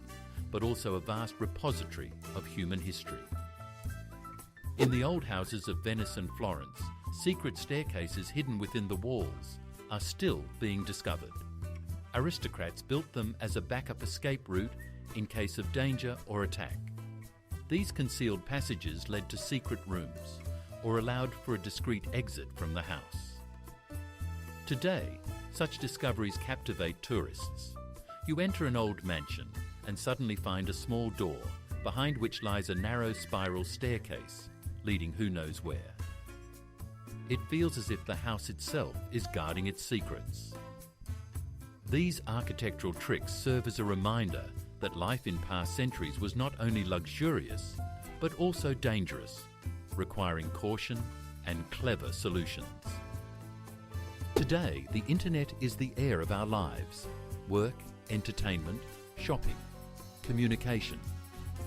S1: but also a vast repository of human history. In the old houses of Venice and Florence, secret staircases hidden within the walls are still being discovered. Aristocrats built them as a backup escape route in case of danger or attack. These concealed passages led to secret rooms or allowed for a discreet exit from the house. Today, such discoveries captivate tourists. You enter an old mansion and suddenly find a small door behind which lies a narrow spiral staircase leading who knows where. It feels as if the house itself is guarding its secrets. These architectural tricks serve as a reminder that life in past centuries was not only luxurious, but also dangerous, requiring caution and clever solutions. Today, the internet is the air of our lives: work, entertainment, shopping, communication.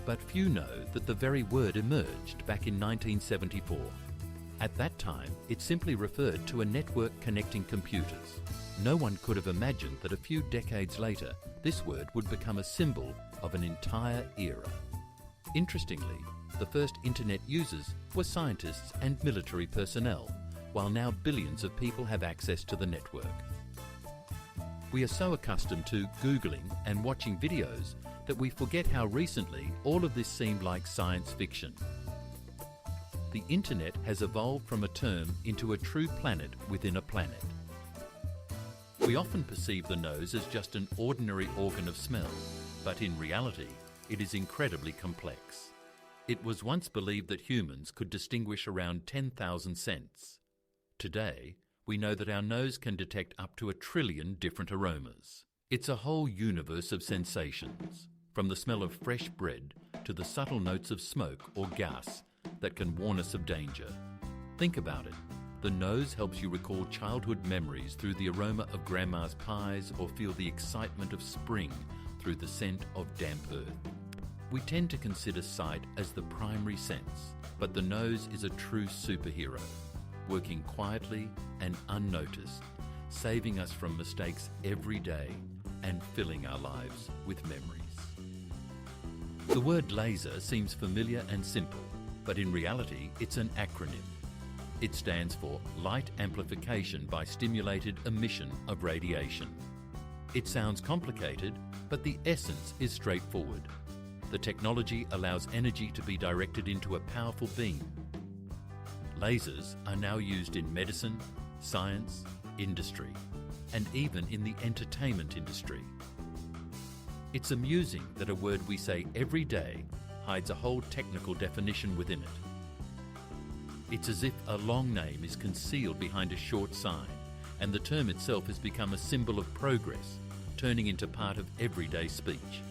S1: But few know that the very word emerged back in 1974. At that time, it simply referred to a network connecting computers. No one could have imagined that a few decades later, this word would become a symbol of an entire era. Interestingly, the first internet users were scientists and military personnel, while now billions of people have access to the network. We are so accustomed to Googling and watching videos that we forget how recently all of this seemed like science fiction. The internet has evolved from a term into a true planet within a planet. We often perceive the nose as just an ordinary organ of smell, but in reality, it is incredibly complex. It was once believed that humans could distinguish around 10,000 scents. Today, we know that our nose can detect up to 1 trillion different aromas. It's a whole universe of sensations, from the smell of fresh bread to the subtle notes of smoke or gas that can warn us of danger. Think about it. The nose helps you recall childhood memories through the aroma of grandma's pies or feel the excitement of spring through the scent of damp earth. We tend to consider sight as the primary sense, but the nose is a true superhero, working quietly and unnoticed, saving us from mistakes every day and filling our lives with memories. The word laser seems familiar and simple, but in reality it's an acronym. It stands for Light Amplification by Stimulated Emission of Radiation. It sounds complicated, but the essence is straightforward. The technology allows energy to be directed into a powerful beam. Lasers are now used in medicine, science, industry, and even in the entertainment industry. It's amusing that a word we say every day hides a whole technical definition within it. It's as if a long name is concealed behind a short sign, and the term itself has become a symbol of progress, turning into part of everyday speech.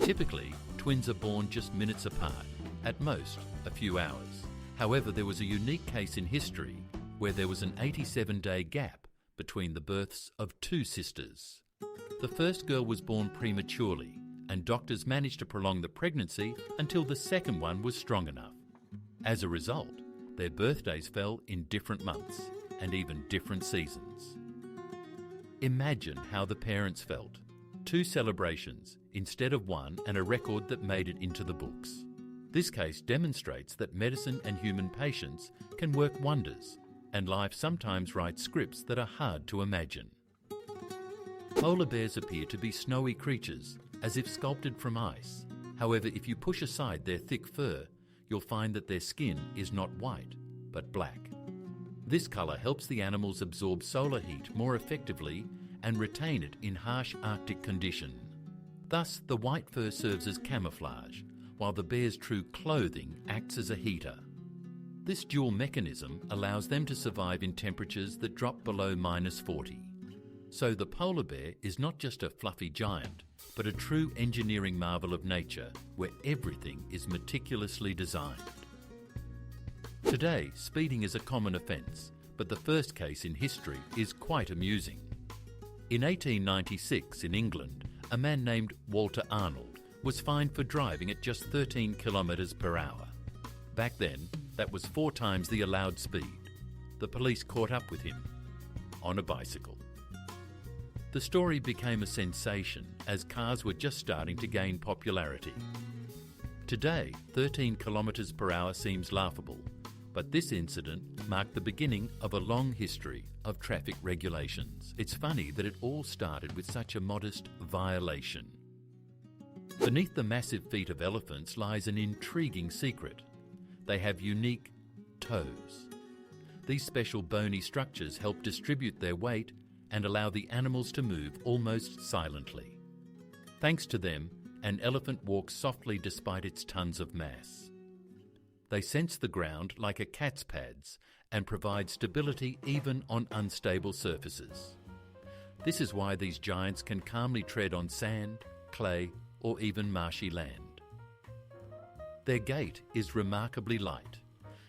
S1: Typically, twins are born just minutes apart, at most a few hours. However, there was a unique case in history where there was an 87-day gap between the births of two sisters. The first girl was born prematurely, and doctors managed to prolong the pregnancy until the second one was strong enough. As a result, their birthdays fell in different months and even different seasons. Imagine how the parents felt. 2 celebrations instead of 1, and a record that made it into the books. This case demonstrates that medicine and human patience can work wonders, and life sometimes writes scripts that are hard to imagine. Polar bears appear to be snowy creatures, as if sculpted from ice. However, if you push aside their thick fur, you'll find that their skin is not white, but black. This colour helps the animals absorb solar heat more effectively and retain it in harsh Arctic conditions. Thus, the white fur serves as camouflage, while the bear's true clothing acts as a heater. This dual mechanism allows them to survive in temperatures that drop below -40. So the polar bear is not just a fluffy giant, but a true engineering marvel of nature where everything is meticulously designed. Today, speeding is a common offence, but the first case in history is quite amusing. In 1896 in England, a man named Walter Arnold was fined for driving at just 13 kilometres per hour. Back then, that was 4 times the allowed speed. The police caught up with him on a bicycle. The story became a sensation as cars were just starting to gain popularity. Today, 13 kilometres per hour seems laughable, but this incident marked the beginning of a long history of traffic regulations. It's funny that it all started with such a modest violation. Beneath the massive feet of elephants lies an intriguing secret. They have unique toes. These special bony structures help distribute their weight and allow the animals to move almost silently. Thanks to them, an elephant walks softly despite its tons of mass. They sense the ground like a cat's pads and provide stability even on unstable surfaces. This is why these giants can calmly tread on sand, clay, or even marshy land. Their gait is remarkably light,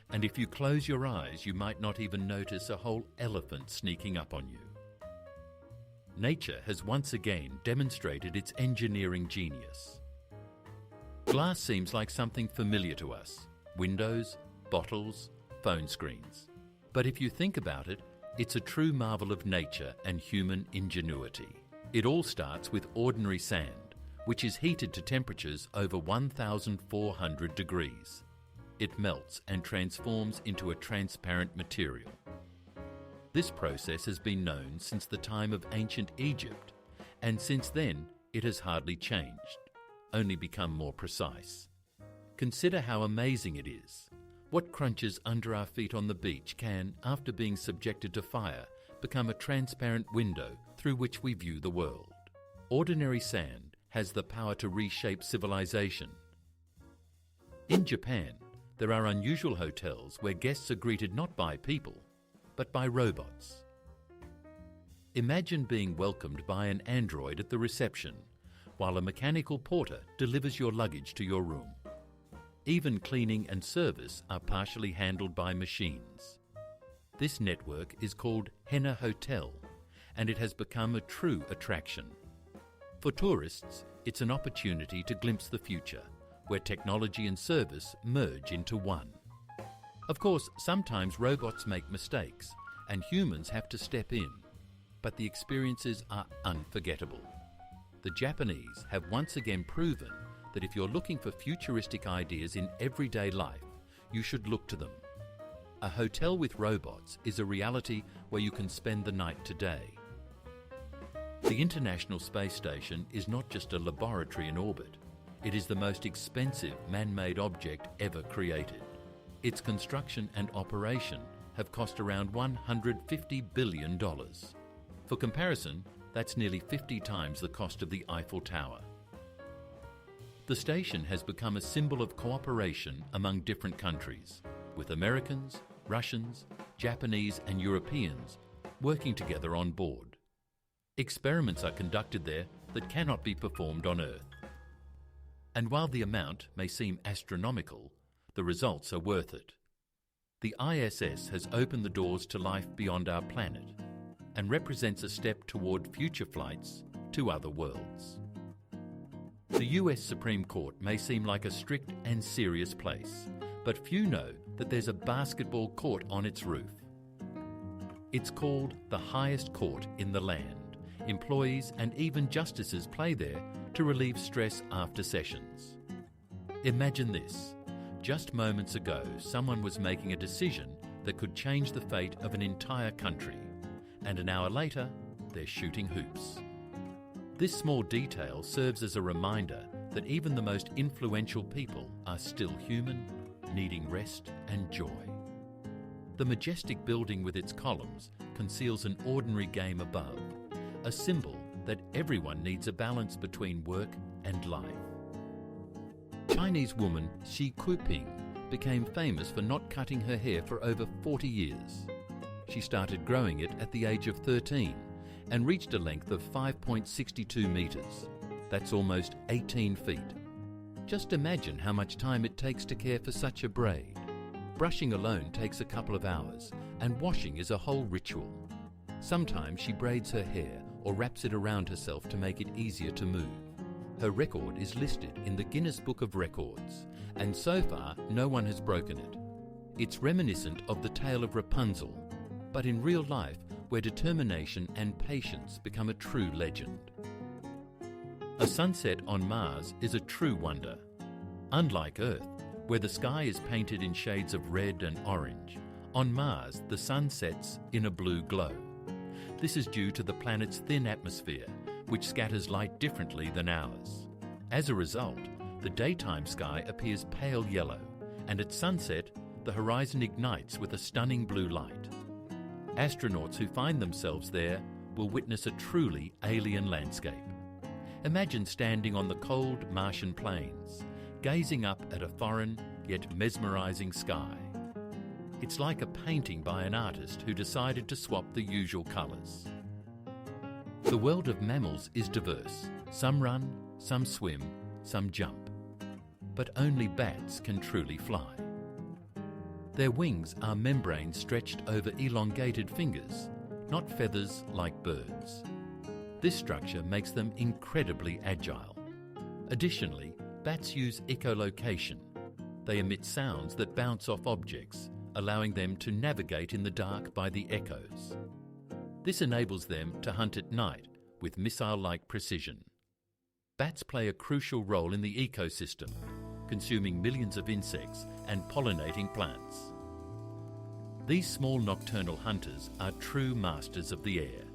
S1: and if you close your eyes, you might not even notice a whole elephant sneaking up on you. Nature has once again demonstrated its engineering genius. Glass seems like something familiar to us: windows, bottles, phone screens. But if you think about it, it's a true marvel of nature and human ingenuity. It all starts with ordinary sand, which is heated to temperatures over 1,400 degrees. It melts and transforms into a transparent material. This process has been known since the time of ancient Egypt, and since then it has hardly changed, only become more precise. Consider how amazing it is. What crunches under our feet on the beach can, after being subjected to fire, become a transparent window through which we view the world. Ordinary sand has the power to reshape civilization. In Japan, there are unusual hotels where guests are greeted not by people, but by robots. Imagine being welcomed by an android at the reception, while a mechanical porter delivers your luggage to your room. Even cleaning and service are partially handled by machines. This network is called Henna Hotel, and it has become a true attraction. For tourists, it's an opportunity to glimpse the future, where technology and service merge into one. Of course, sometimes robots make mistakes, and humans have to step in, but the experiences are unforgettable. The Japanese have once again proven that if you're looking for futuristic ideas in everyday life, you should look to them. A hotel with robots is a reality where you can spend the night today. The International Space Station is not just a laboratory in orbit. It is the most expensive man-made object ever created. Its construction and operation have cost around $150 billion. For comparison, that's nearly 50 times the cost of the Eiffel Tower. The station has become a symbol of cooperation among different countries, with Americans, Russians, Japanese and Europeans working together on board. Experiments are conducted there that cannot be performed on Earth. And while the amount may seem astronomical, the results are worth it. The ISS has opened the doors to life beyond our planet and represents a step toward future flights to other worlds. The US Supreme Court may seem like a strict and serious place, but few know that there's a basketball court on its roof. It's called the highest court in the land. Employees and even justices play there to relieve stress after sessions. Imagine this. Just moments ago, someone was making a decision that could change the fate of an entire country, and an hour later, they're shooting hoops. This small detail serves as a reminder that even the most influential people are still human, needing rest and joy. The majestic building with its columns conceals an ordinary game above, a symbol that everyone needs a balance between work and life. Chinese woman Xi Jinping became famous for not cutting her hair for over 40 years. She started growing it at the age of 13 and reached a length of 5.62 metres. That's almost 18 feet. Just imagine how much time it takes to care for such a braid. Brushing alone takes a couple of hours, and washing is a whole ritual. Sometimes she braids her hair or wraps it around herself to make it easier to move. Her record is listed in the Guinness Book of Records, and so far no one has broken it. It's reminiscent of the tale of Rapunzel, but in real life where determination and patience become a true legend. A sunset on Mars is a true wonder. Unlike Earth, where the sky is painted in shades of red and orange, on Mars the sun sets in a blue glow. This is due to the planet's thin atmosphere, which scatters light differently than ours. As a result, the daytime sky appears pale yellow, and at sunset, the horizon ignites with a stunning blue light. Astronauts who find themselves there will witness a truly alien landscape. Imagine standing on the cold Martian plains, gazing up at a foreign yet mesmerizing sky. It's like a painting by an artist who decided to swap the usual colours. The world of mammals is diverse. Some run, some swim, some jump. But only bats can truly fly. Their wings are membranes stretched over elongated fingers, not feathers like birds. This structure makes them incredibly agile. Additionally, bats use echolocation. They emit sounds that bounce off objects, allowing them to navigate in the dark by the echoes. This enables them to hunt at night with missile-like precision. Bats play a crucial role in the ecosystem, consuming millions of insects and pollinating plants. These small nocturnal hunters are true masters of the air.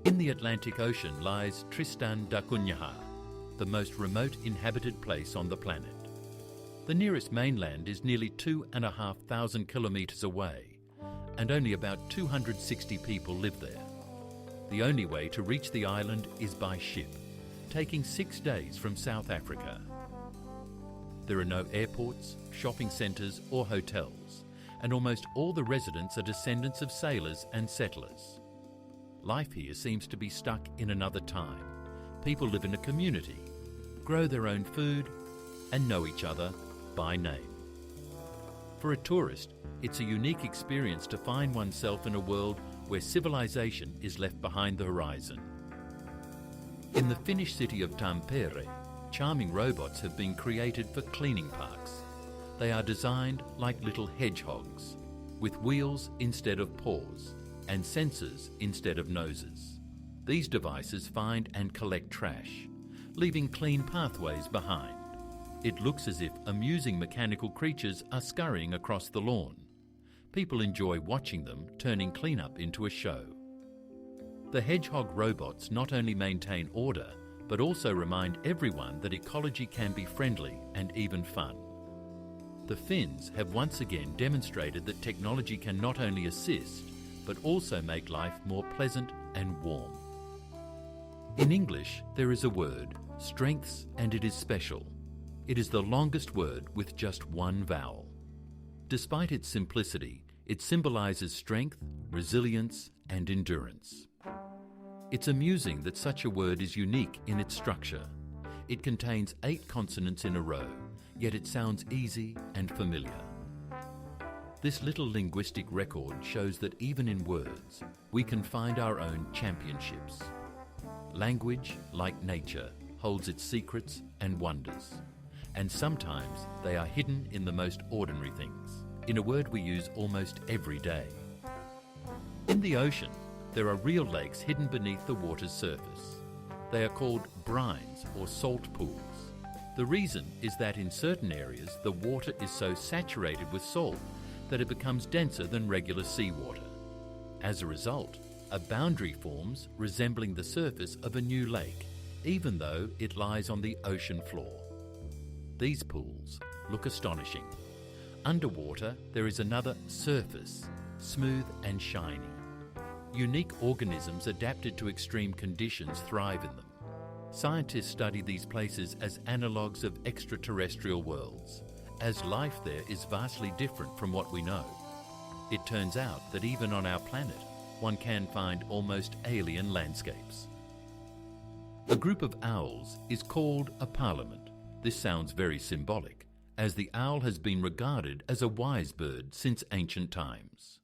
S1: In the Atlantic Ocean lies Tristan da Cunha, the most remote inhabited place on the planet. The nearest mainland is nearly 2,500 kilometres away, and only about 260 people live there. The only way to reach the island is by ship, taking 6 days from South Africa. There are no airports, shopping centres or hotels, and almost all the residents are descendants of sailors and settlers. Life here seems to be stuck in another time. People live in a community, grow their own food, and know each other by name. For a tourist, it's a unique experience to find oneself in a world where civilization is left behind the horizon. In the Finnish city of Tampere, charming robots have been created for cleaning parks. They are designed like little hedgehogs, with wheels instead of paws and sensors instead of noses. These devices find and collect trash, leaving clean pathways behind. It looks as if amusing mechanical creatures are scurrying across the lawn. People enjoy watching them turning cleanup into a show. The hedgehog robots not only maintain order, but also remind everyone that ecology can be friendly and even fun. The Finns have once again demonstrated that technology can not only assist, but also make life more pleasant and warm. In English, there is a word, strengths, and it is special. It is the longest word with just one vowel. Despite its simplicity, it symbolises strength, resilience, and endurance. It's amusing that such a word is unique in its structure. It contains 8 consonants in a row, yet it sounds easy and familiar. This little linguistic record shows that even in words, we can find our own championships. Language, like nature, holds its secrets and wonders. And sometimes they are hidden in the most ordinary things, in a word we use almost every day. In the ocean, there are real lakes hidden beneath the water's surface. They are called brines or salt pools. The reason is that in certain areas the water is so saturated with salt that it becomes denser than regular seawater. As a result, a boundary forms resembling the surface of a new lake, even though it lies on the ocean floor. These pools look astonishing. Underwater, there is another surface, smooth and shiny. Unique organisms adapted to extreme conditions thrive in them. Scientists study these places as analogues of extraterrestrial worlds, as life there is vastly different from what we know. It turns out that even on our planet, one can find almost alien landscapes. A group of owls is called a parliament. This sounds very symbolic, as the owl has been regarded as a wise bird since ancient times.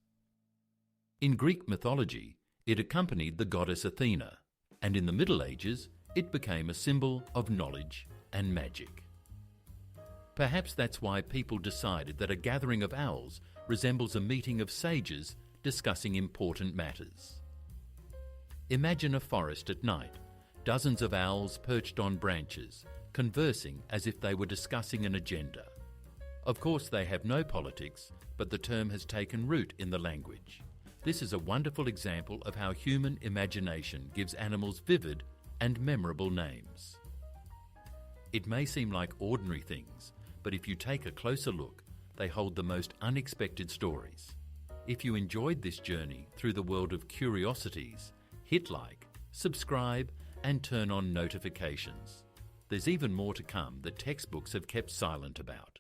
S1: In Greek mythology, it accompanied the goddess Athena, and in the Middle Ages, it became a symbol of knowledge and magic. Perhaps that's why people decided that a gathering of owls resembles a meeting of sages discussing important matters. Imagine a forest at night, dozens of owls perched on branches, conversing as if they were discussing an agenda. Of course, they have no politics, but the term has taken root in the language. This is a wonderful example of how human imagination gives animals vivid and memorable names. It may seem like ordinary things, but if you take a closer look, they hold the most unexpected stories. If you enjoyed this journey through the world of curiosities, hit like, subscribe, and turn on notifications. There's even more to come that textbooks have kept silent about.